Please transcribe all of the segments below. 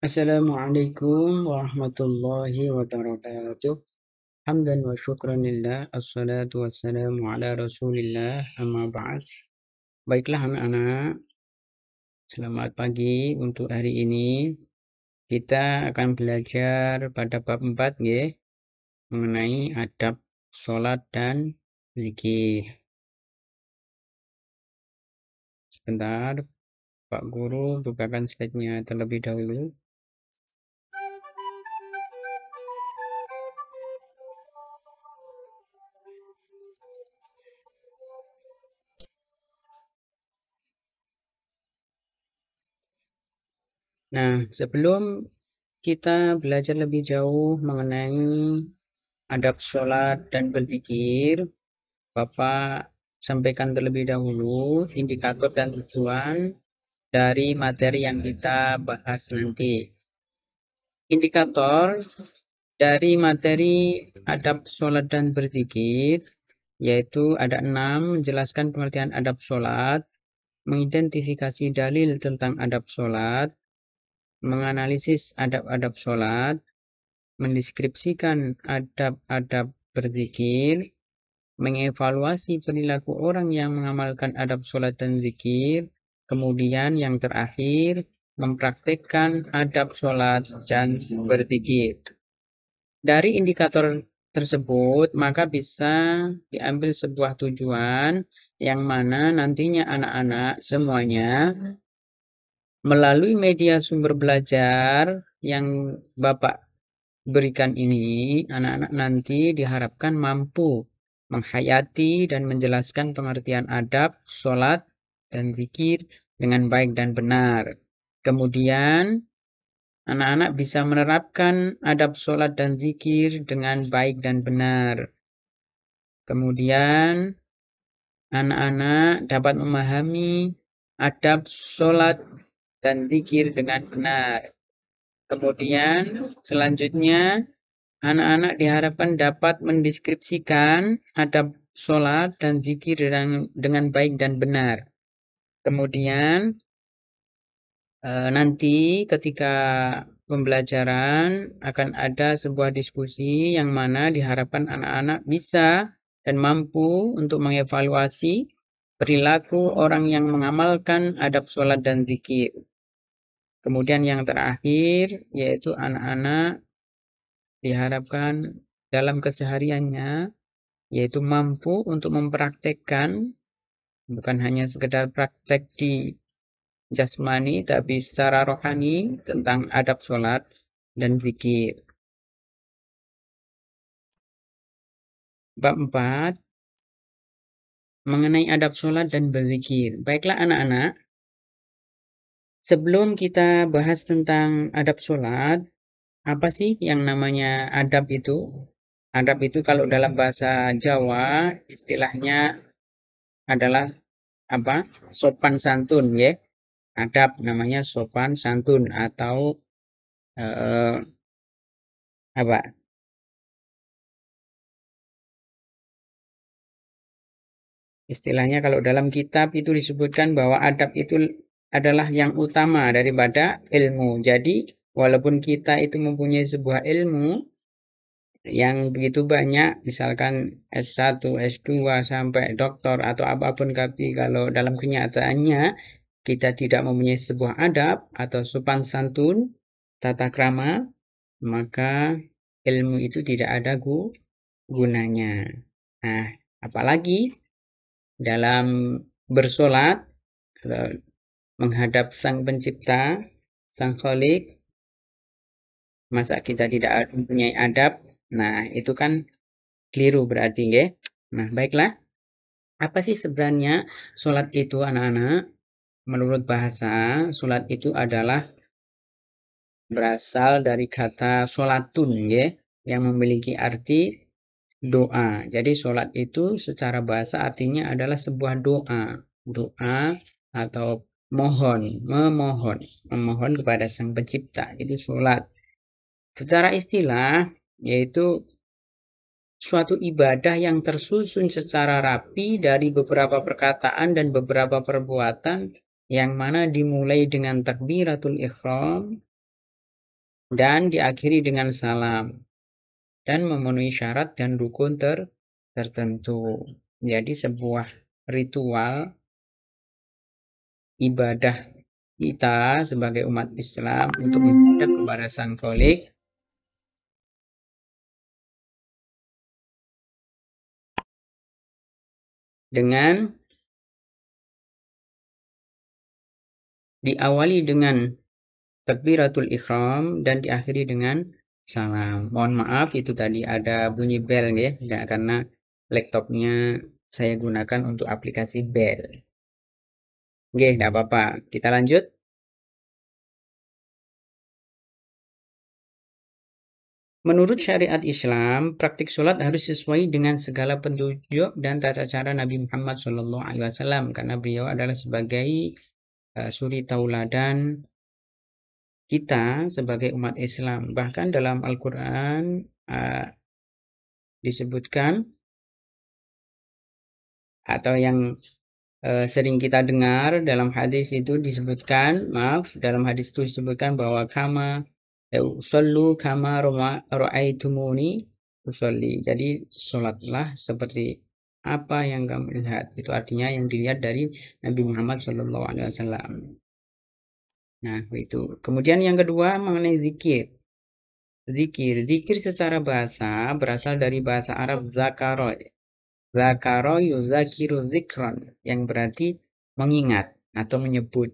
Assalamualaikum warahmatullahi wabarakatuh. Hamdan wa syukran lillah, assalatu wassalamu ala rasulillah, amma ba'd. Baiklah anak-anak, selamat pagi untuk hari ini. Kita akan belajar pada bab 4 ya, mengenai adab sholat dan zikir. Sebentar, Pak Guru bukakan slide-nya terlebih dahulu. Nah, sebelum kita belajar lebih jauh mengenai adab sholat dan berzikir, Bapak sampaikan terlebih dahulu indikator dan tujuan dari materi yang kita bahas nanti. Indikator dari materi adab sholat dan berzikir yaitu ada 6, menjelaskan pengertian adab sholat, mengidentifikasi dalil tentang adab sholat, menganalisis adab-adab sholat, mendeskripsikan adab-adab berzikir, mengevaluasi perilaku orang yang mengamalkan adab sholat dan zikir, kemudian yang terakhir, mempraktikkan adab sholat dan berzikir. Dari indikator tersebut, maka bisa diambil sebuah tujuan yang mana nantinya anak-anak semuanya melalui media sumber belajar yang Bapak berikan ini, anak-anak nanti diharapkan mampu menghayati dan menjelaskan pengertian adab, sholat, dan zikir dengan baik dan benar. Kemudian, anak-anak bisa menerapkan adab sholat dan zikir dengan baik dan benar. Kemudian, anak-anak dapat memahami adab sholat dan zikir dengan benar. Kemudian, selanjutnya, anak-anak diharapkan dapat mendeskripsikan adab sholat dan zikir dengan baik dan benar. Kemudian nanti ketika pembelajaran akan ada sebuah diskusi yang mana diharapkan anak-anak bisa dan mampu untuk mengevaluasi perilaku orang yang mengamalkan adab sholat dan zikir. Kemudian yang terakhir yaitu anak-anak diharapkan dalam kesehariannya yaitu mampu untuk mempraktekkan, bukan hanya sekedar praktek di jasmani tapi secara rohani tentang adab sholat dan zikir. Bab 4 mengenai adab sholat dan berzikir. Baiklah anak-anak, sebelum kita bahas tentang adab sholat, apa sih yang namanya adab itu? Adab itu kalau dalam bahasa Jawa istilahnya adalah apa? Sopan santun ya. Adab namanya sopan santun atau apa? Istilahnya kalau dalam kitab itu disebutkan bahwa adab itu adalah yang utama daripada ilmu. Jadi walaupun kita itu mempunyai sebuah ilmu yang begitu banyak, misalkan S1, S2 sampai doktor atau apapun, tapi kalau dalam kenyataannya kita tidak mempunyai sebuah adab atau sopan santun, tata krama, maka ilmu itu tidak ada gunanya. Nah, apalagi dalam bersolat menghadap Sang Pencipta, Sang Khalik, masa kita tidak mempunyai adab? Nah, itu kan keliru berarti ya. Nah, baiklah. Apa sih sebenarnya solat itu anak-anak? Menurut bahasa, solat itu adalah berasal dari kata solatun ya, yang memiliki arti doa. Jadi sholat itu secara bahasa artinya adalah sebuah doa. Doa atau memohon kepada Sang Pencipta. Itu sholat. Secara istilah yaitu suatu ibadah yang tersusun secara rapi dari beberapa perkataan dan beberapa perbuatan yang mana dimulai dengan takbiratul ihram, dan diakhiri dengan salam dan memenuhi syarat dan rukun tertentu. Jadi sebuah ritual ibadah kita sebagai umat Islam untuk menghadap kepada Sang Kholik dengan diawali dengan takbiratul ihram dan diakhiri dengan salam. Mohon maaf itu tadi ada bunyi bel ya, karena laptopnya saya gunakan untuk aplikasi bel. Oke, tidak apa-apa. Kita lanjut. Menurut syariat Islam, praktik sholat harus sesuai dengan segala petunjuk dan tata cara Nabi Muhammad SAW karena beliau adalah sebagai suri tauladan kita sebagai umat Islam. Bahkan dalam Al-Quran disebutkan atau yang sering kita dengar dalam hadis itu disebutkan, dalam hadis itu disebutkan bahwa usallu kama ra'aitumuni usolli. Jadi sholatlah seperti apa yang kamu lihat. Itu artinya yang dilihat dari Nabi Muhammad SAW. Nah, itu. Kemudian yang kedua mengenai zikir. Zikir secara bahasa berasal dari bahasa Arab zakaro. Zakaro yuzakiru zikron, yang berarti mengingat atau menyebut.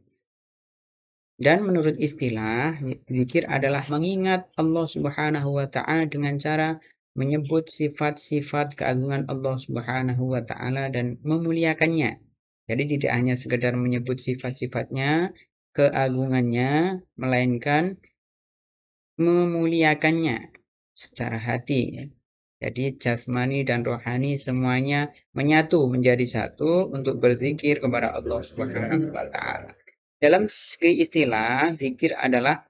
Dan menurut istilah, zikir adalah mengingat Allah Subhanahu wa Ta'ala dengan cara menyebut sifat-sifat keagungan Allah Subhanahu wa Ta'ala dan memuliakannya. Jadi tidak hanya sekedar menyebut sifat-sifatnya, keagungannya, melainkan memuliakannya secara hati. Jadi jasmani dan rohani semuanya menyatu menjadi satu untuk berzikir kepada Allah Subhanahu wa Ta'ala. Dalam segi istilah, zikir adalah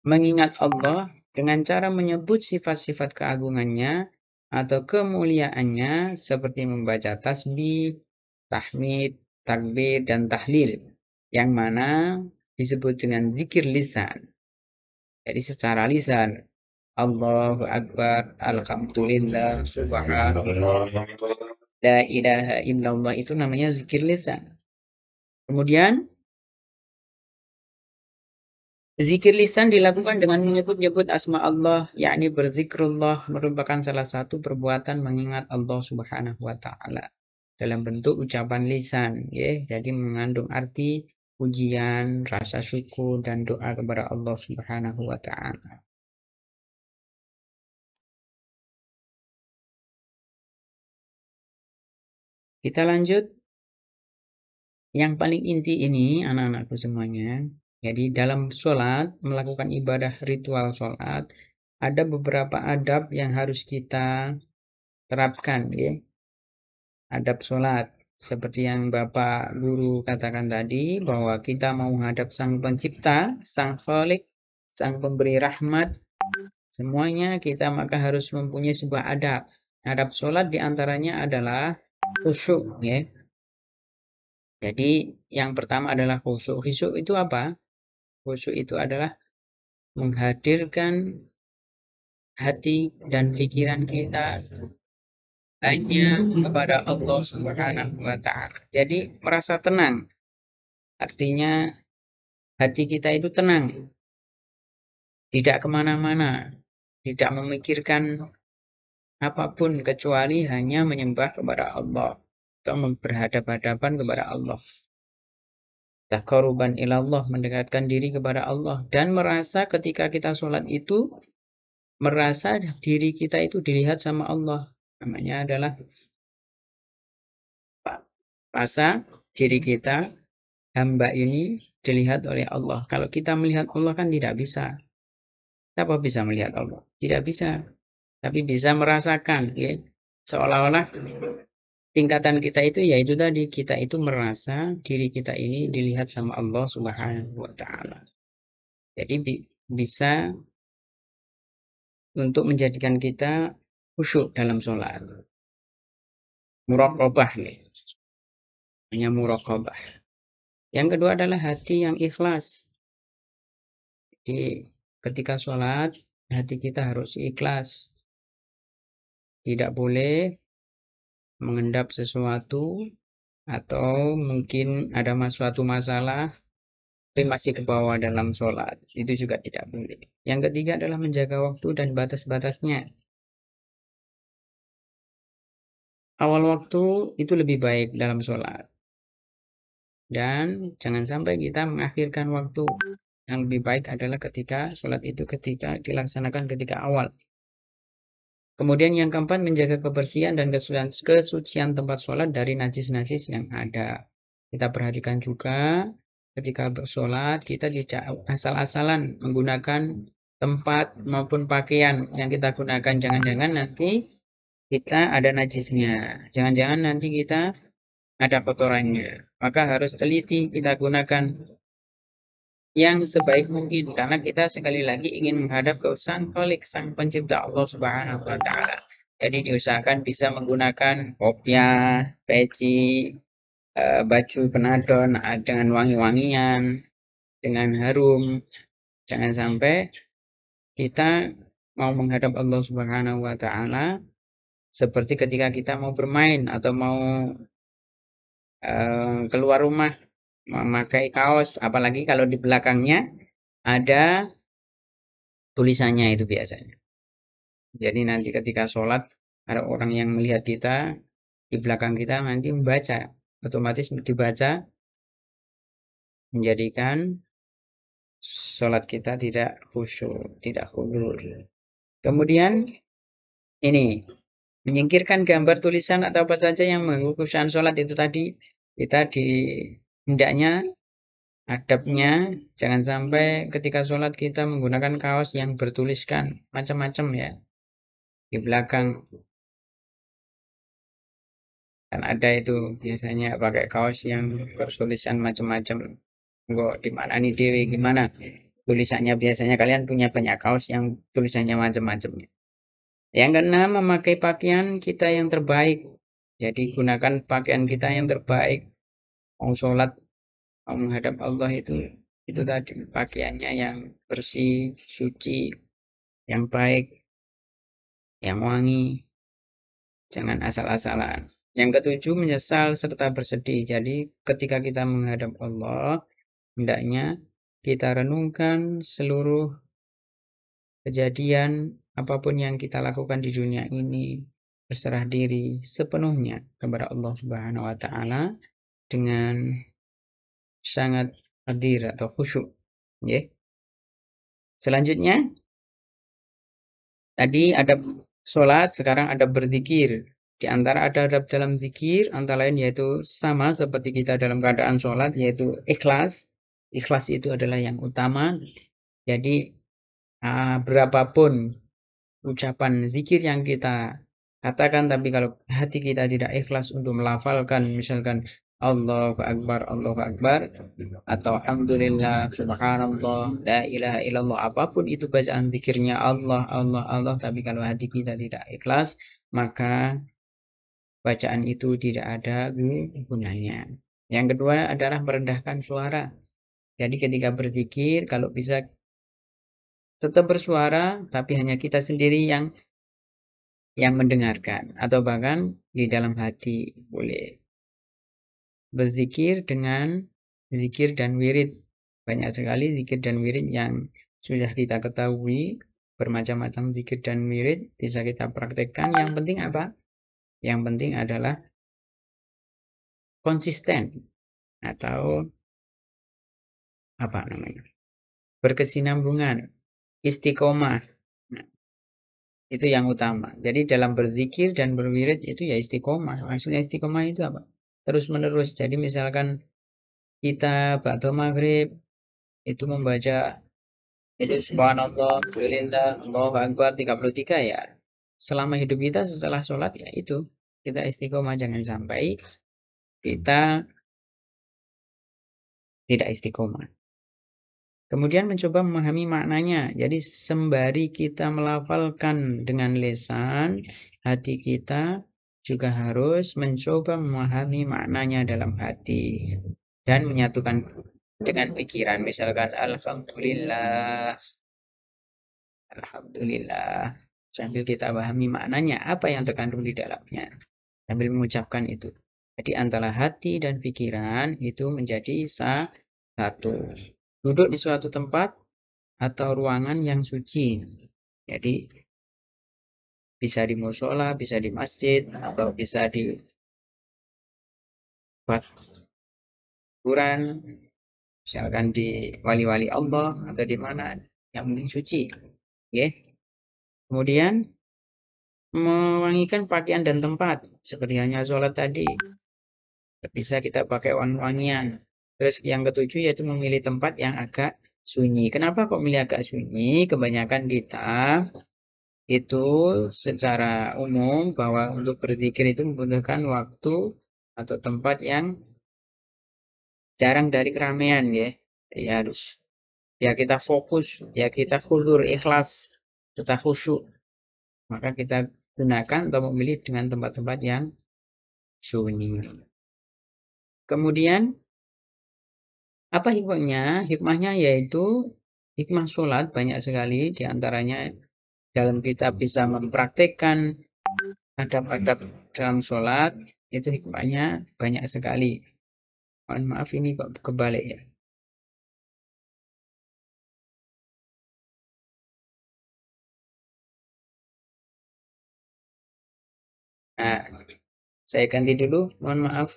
mengingat Allah dengan cara menyebut sifat-sifat keagungannya atau kemuliaannya seperti membaca tasbih, tahmid, takbir, dan tahlil, yang mana disebut dengan zikir lisan. Jadi secara lisan, Allahu Akbar, Alhamdulillah, Subhanallah, La ilaha illallah, itu namanya zikir lisan. Kemudian zikir lisan dilakukan dengan menyebut-nyebut asma Allah, yakni berzikrullah merupakan salah satu perbuatan mengingat Allah Subhanahu wa Ta'ala dalam bentuk ucapan lisan, ya. Jadi mengandung arti pujian, rasa syukur, dan doa kepada Allah Subhanahu wa Ta'ala. Kita lanjut. Yang paling inti ini, anak-anakku semuanya, jadi dalam sholat, melakukan ibadah ritual sholat, ada beberapa adab yang harus kita terapkan, ya. Adab sholat, seperti yang Bapak Guru katakan tadi, bahwa kita mau menghadap Sang Pencipta, Sang Khalik, Sang Pemberi Rahmat, semuanya kita maka harus mempunyai sebuah adab. Adab sholat diantaranya adalah khusyuk, ya. Jadi yang pertama adalah khusyuk. Khusyuk itu apa? Khusyuk itu adalah menghadirkan hati dan pikiran kita hanya kepada Allah Subhanahu wa Ta'ala. Jadi merasa tenang. Artinya hati kita itu tenang, tidak kemana-mana, tidak memikirkan apapun kecuali hanya menyembah kepada Allah atau berhadapan-hadapan kepada Allah. Taqarruban ilallah, mendekatkan diri kepada Allah, dan merasa ketika kita sholat itu merasa diri kita itu dilihat sama Allah. Namanya adalah rasa diri kita, hamba ini dilihat oleh Allah. Kalau kita melihat Allah kan tidak bisa. Apa bisa melihat Allah? Tidak bisa. Tapi bisa merasakan, ya. Seolah-olah tingkatan kita itu yaitu tadi, kita itu merasa diri kita ini dilihat sama Allah Subhanahu wa Ta'ala. Jadi bisa untuk menjadikan kita khusyuk dalam sholat. Muraqabah, nih. Hanya muraqabah. Yang kedua adalah hati yang ikhlas. Jadi ketika sholat, hati kita harus ikhlas. Tidak boleh mengendap sesuatu atau mungkin ada suatu masalah tapi masih ke bawah dalam sholat. Itu juga tidak boleh. Yang ketiga adalah menjaga waktu dan batas-batasnya. Awal waktu itu lebih baik dalam sholat. Dan jangan sampai kita mengakhirkan waktu. Yang lebih baik adalah ketika sholat itu ketika dilaksanakan ketika awal. Kemudian yang keempat, menjaga kebersihan dan kesucian tempat sholat dari najis-najis yang ada. Kita perhatikan juga ketika bersolat, kita tidak asal-asalan menggunakan tempat maupun pakaian yang kita gunakan. Jangan-jangan nanti kita ada najisnya. Jangan-jangan nanti kita ada kotorannya. Maka harus teliti kita gunakan yang sebaik mungkin karena kita sekali lagi ingin menghadap ke Sang Khalik, Sang Pencipta Allah Subhanahu wa taala. Jadi diusahakan bisa menggunakan kopiah, peci, baju penadon dengan wangi-wangian, dengan harum. Jangan sampai kita mau menghadap Allah Subhanahu wa taala seperti ketika kita mau bermain atau mau keluar rumah memakai kaos, apalagi kalau di belakangnya ada tulisannya itu biasanya. Jadi nanti ketika sholat ada orang yang melihat kita di belakang kita nanti membaca, otomatis dibaca menjadikan sholat kita tidak khusyuk, tidak khudur. Kemudian ini menyingkirkan gambar tulisan atau apa saja yang mengganggu khusyukan sholat itu tadi kita hendaknya adabnya jangan sampai ketika sholat kita menggunakan kaos yang bertuliskan macam-macam ya di belakang. Kan ada itu biasanya pakai kaos yang bertulisan macam-macam. Enggak di mana nih Dewi gimana? Tulisannya biasanya kalian punya banyak kaos yang tulisannya macam-macam. Yang keenam, memakai pakaian kita yang terbaik. Jadi gunakan pakaian kita yang terbaik. Mau sholat, mau menghadap Allah itu tadi pakaiannya yang bersih, suci, yang baik, yang wangi. Jangan asal-asalan. Yang ketujuh, menyesal serta bersedih. Jadi ketika kita menghadap Allah, hendaknya kita renungkan seluruh kejadian apapun yang kita lakukan di dunia ini, berserah diri sepenuhnya kepada Allah Subhanahu wa taala dengan sangat hadir atau khusyuk. Ya. Selanjutnya tadi ada sholat, sekarang ada berzikir. Di antara adab dalam zikir antara lain yaitu sama seperti kita dalam keadaan sholat, yaitu ikhlas. Ikhlas itu adalah yang utama. Jadi berapapun ucapan zikir yang kita katakan, tapi kalau hati kita tidak ikhlas untuk melafalkan, misalkan Allahu Akbar, Allahu Akbar, atau Alhamdulillah, Subhanallah, La ilaha illallah, apapun itu bacaan zikirnya Allah, Allah, Allah, tapi kalau hati kita tidak ikhlas, maka bacaan itu tidak ada gunanya. Yang kedua adalah merendahkan suara. Jadi ketika berzikir, kalau bisa tetap bersuara, tapi hanya kita sendiri yang mendengarkan, atau bahkan di dalam hati boleh. Berzikir dengan zikir dan wirid. Banyak sekali zikir dan wirid yang sudah kita ketahui, bermacam-macam zikir dan wirid bisa kita praktekkan. Yang penting apa? Yang penting adalah konsisten atau apa namanya? Berkesinambungan, istiqomah. Nah, itu yang utama. Jadi dalam berzikir dan berwirid itu ya istiqomah. Maksudnya istiqomah itu apa? Terus menerus. Jadi misalkan kita ba'da maghrib itu membaca itu subhanallah, alhamdulillah, Allahu Akbar 33 ya. Selama hidup kita setelah sholat ya itu kita istiqomah, jangan sampai kita tidak istiqomah. Kemudian mencoba memahami maknanya. Jadi sembari kita melafalkan dengan lisan, hati kita juga harus mencoba memahami maknanya dalam hati dan menyatukan dengan pikiran. Misalkan Alhamdulillah, Alhamdulillah. Sambil kita pahami maknanya, apa yang terkandung di dalamnya. Sambil mengucapkan itu. Jadi antara hati dan pikiran itu menjadi satu. Duduk di suatu tempat atau ruangan yang suci. Jadi bisa di musola, bisa di masjid, atau bisa di kuburan, misalkan di wali-wali Allah atau di mana yang penting suci. Oke. Kemudian mewangikan pakaian dan tempat, seperti hanya sholat tadi. Bisa kita pakai wangi-wangian. Terus yang ketujuh yaitu memilih tempat yang agak sunyi. Kenapa kok milih agak sunyi? Kebanyakan kita itu secara umum bahwa untuk berzikir itu membutuhkan waktu atau tempat yang jarang dari keramaian ya. Ya harus ya kita fokus, ya kita khusyuk ikhlas, kita khusyuk. Maka kita gunakan atau memilih dengan tempat-tempat yang sunyi. Kemudian apa hikmahnya? Hikmahnya yaitu hikmah sholat banyak sekali diantaranya dalam kita bisa mempraktekkan adab-adab dalam sholat itu hikmahnya banyak sekali. Mohon maaf ini kok kebalik ya. Nah, saya ganti dulu. Mohon maaf.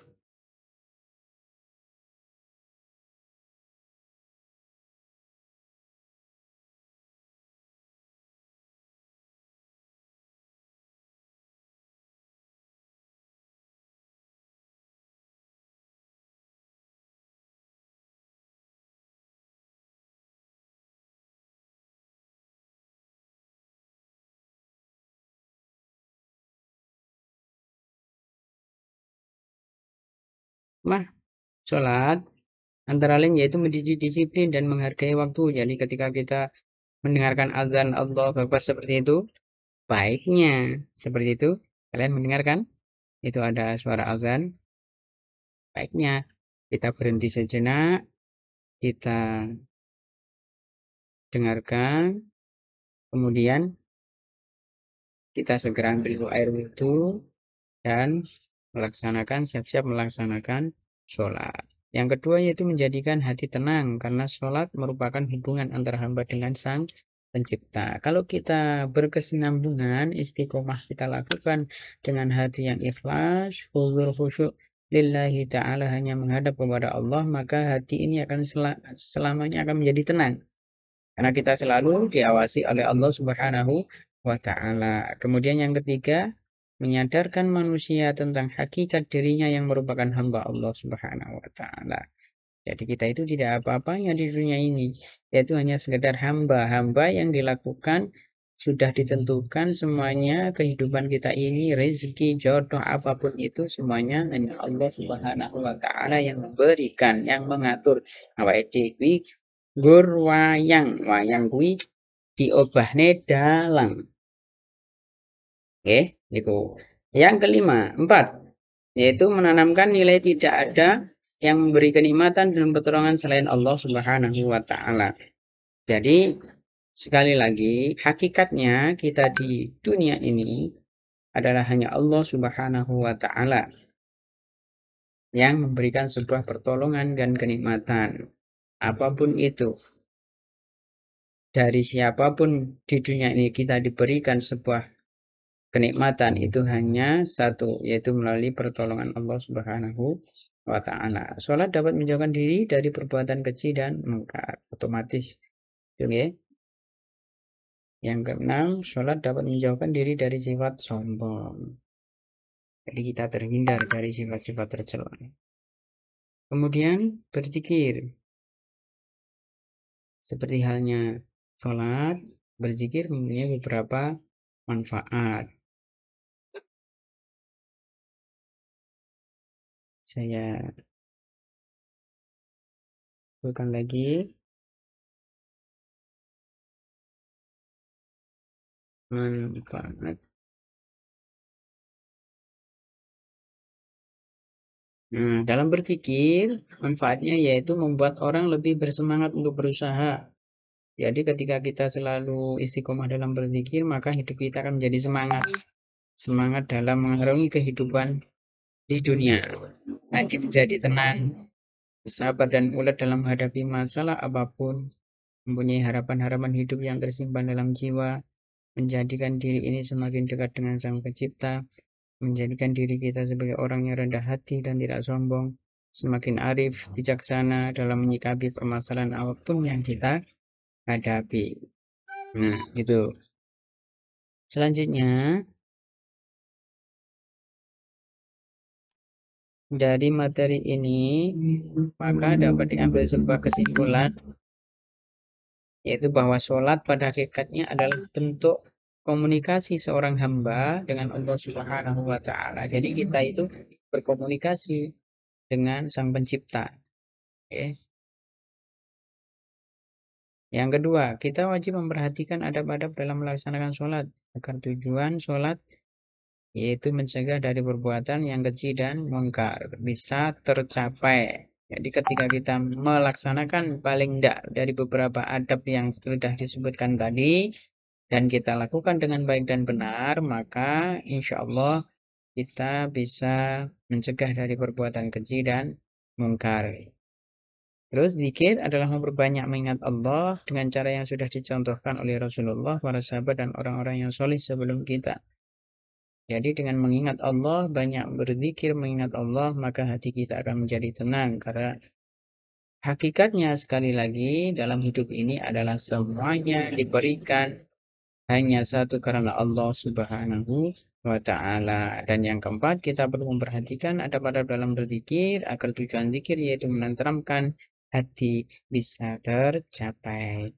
Mah, sholat antara lain yaitu mendidik disiplin dan menghargai waktu. Jadi ketika kita mendengarkan azan Allah Akbar seperti itu, baiknya seperti itu. Kalian mendengarkan? Itu ada suara azan. Baiknya kita berhenti sejenak, kita dengarkan, kemudian kita segera ambil air wudhu dan melaksanakan siap-siap melaksanakan sholat. Yang kedua yaitu menjadikan hati tenang karena sholat merupakan hubungan antara hamba dengan sang pencipta. Kalau kita berkesinambungan, istiqomah kita lakukan dengan hati yang ikhlas, khusyuk lillahi ta'ala hanya menghadap kepada Allah, maka hati ini akan selamanya akan menjadi tenang. Karena kita selalu diawasi oleh Allah Subhanahu wa Ta'ala. Kemudian yang ketiga, menyadarkan manusia tentang hakikat dirinya yang merupakan hamba Allah Subhanahu wa Ta'ala. Jadi kita itu tidak apa-apanya di dunia ini, yaitu hanya sekedar hamba-hamba yang dilakukan sudah ditentukan semuanya kehidupan kita ini, rezeki, jodoh, apapun itu semuanya hanya Allah Subhanahu wa Ta'ala yang memberikan, yang mengatur. Awake dhewe gur wayang, wayang kuwi diobahne dalang. Oke, itu. Yang kelima, empat, yaitu menanamkan nilai tidak ada yang memberi kenikmatan dan pertolongan selain Allah Subhanahu wa Ta'ala. Jadi, sekali lagi, hakikatnya kita di dunia ini adalah hanya Allah Subhanahu wa Ta'ala yang memberikan sebuah pertolongan dan kenikmatan. Apapun itu, dari siapapun di dunia ini kita diberikan sebuah kenikmatan itu hanya satu, yaitu melalui pertolongan Allah Subhanahu wa Ta'ala. Sholat dapat menjauhkan diri dari perbuatan keji dan mungkar. Otomatis. Oke. Yang keenam, sholat dapat menjauhkan diri dari sifat sombong. Jadi kita terhindar dari sifat-sifat tercela. Kemudian berzikir. Seperti halnya sholat, berzikir mempunyai beberapa manfaat. Saya ulang lagi. Manfaat. Nah, dalam berzikir, manfaatnya yaitu membuat orang lebih bersemangat untuk berusaha. Jadi ketika kita selalu istiqomah dalam berzikir, maka hidup kita akan menjadi semangat. Semangat dalam mengarungi kehidupan di dunia. Hati menjadi tenang, sabar dan ulet dalam menghadapi masalah apapun, mempunyai harapan-harapan hidup yang tersimpan dalam jiwa, menjadikan diri ini semakin dekat dengan Sang Pencipta, menjadikan diri kita sebagai orang yang rendah hati dan tidak sombong, semakin arif, bijaksana dalam menyikapi permasalahan apapun yang kita hadapi. Nah, gitu. Selanjutnya, dari materi ini, maka dapat diambil sebuah kesimpulan, yaitu bahwa sholat pada hakikatnya adalah bentuk komunikasi seorang hamba dengan Allah Subhanahu wa Ta'ala. Jadi kita itu berkomunikasi dengan Sang Pencipta. Okay. Yang kedua, kita wajib memperhatikan adab-adab dalam melaksanakan sholat, agar tujuan sholat yaitu mencegah dari perbuatan yang keji dan mungkar bisa tercapai. Jadi ketika kita melaksanakan paling tidak dari beberapa adab yang sudah disebutkan tadi, dan kita lakukan dengan baik dan benar, maka insya Allah kita bisa mencegah dari perbuatan keji dan mungkar. Terus zikir adalah memperbanyak mengingat Allah dengan cara yang sudah dicontohkan oleh Rasulullah, para sahabat, dan orang-orang yang soleh sebelum kita. Jadi dengan mengingat Allah, banyak berzikir mengingat Allah, maka hati kita akan menjadi tenang. Karena hakikatnya sekali lagi dalam hidup ini adalah semuanya diberikan hanya satu karena Allah Subhanahu wa Ta'ala. Dan yang keempat, kita perlu memperhatikan ada pada dalam berzikir agar tujuan zikir yaitu menenteramkan hati bisa tercapai.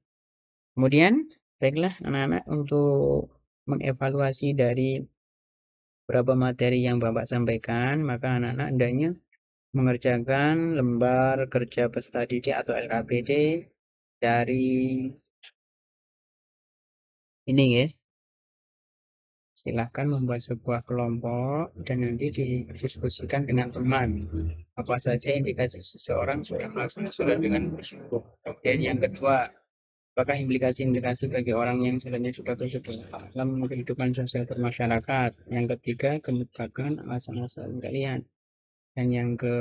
Kemudian, baiklah anak-anak, untuk mengevaluasi dari berapa materi yang Bapak sampaikan, maka anak-anak hendaknya mengerjakan lembar kerja peserta didik atau LKPD dari ini ya. Silahkan membuat sebuah kelompok dan nanti didiskusikan dengan teman. Apa saja indikasi seseorang sudah melaksanakan sholat dengan bersyukur. Kemudian yang kedua, apakah implikasi-implikasi bagi orang yang sebenarnya sudah bersyukur dalam kehidupan sosial bermasyarakat. Yang ketiga, kemukakan alasan-alasan kalian. Dan yang ke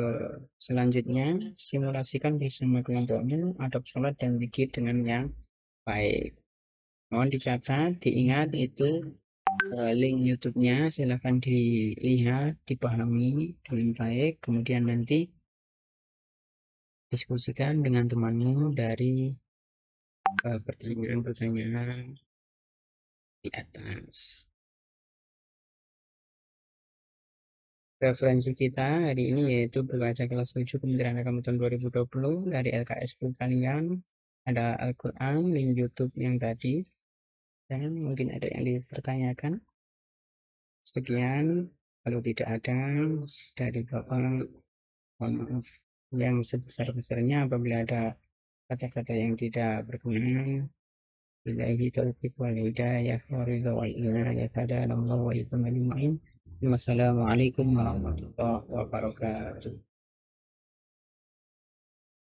selanjutnya, simulasikan bersama kelompokmu adab sholat dan zikir dengan yang baik. Mohon dicatat, diingat itu link YouTube-nya silahkan dilihat, dipahami dengan baik, kemudian nanti diskusikan dengan temanmu dari pertanyaan-pertanyaan di atas. Referensi kita hari ini yaitu berbaca kelas 7 Kementerian Agama tahun 2020 dari LKS kalian. Ada Al-Quran, link YouTube yang tadi, dan mungkin ada yang dipertanyakan. Sekian, kalau tidak ada dari Bapak, mohon maaf yang sebesar-besarnya apabila ada kata-kata yang tidak berkenan. Billahi taufiq wal hidayah wa ridha wal inayah hadaana Allah wa iyyakum ajma'in. Wassalamualaikum warahmatullahi wabarakatuh.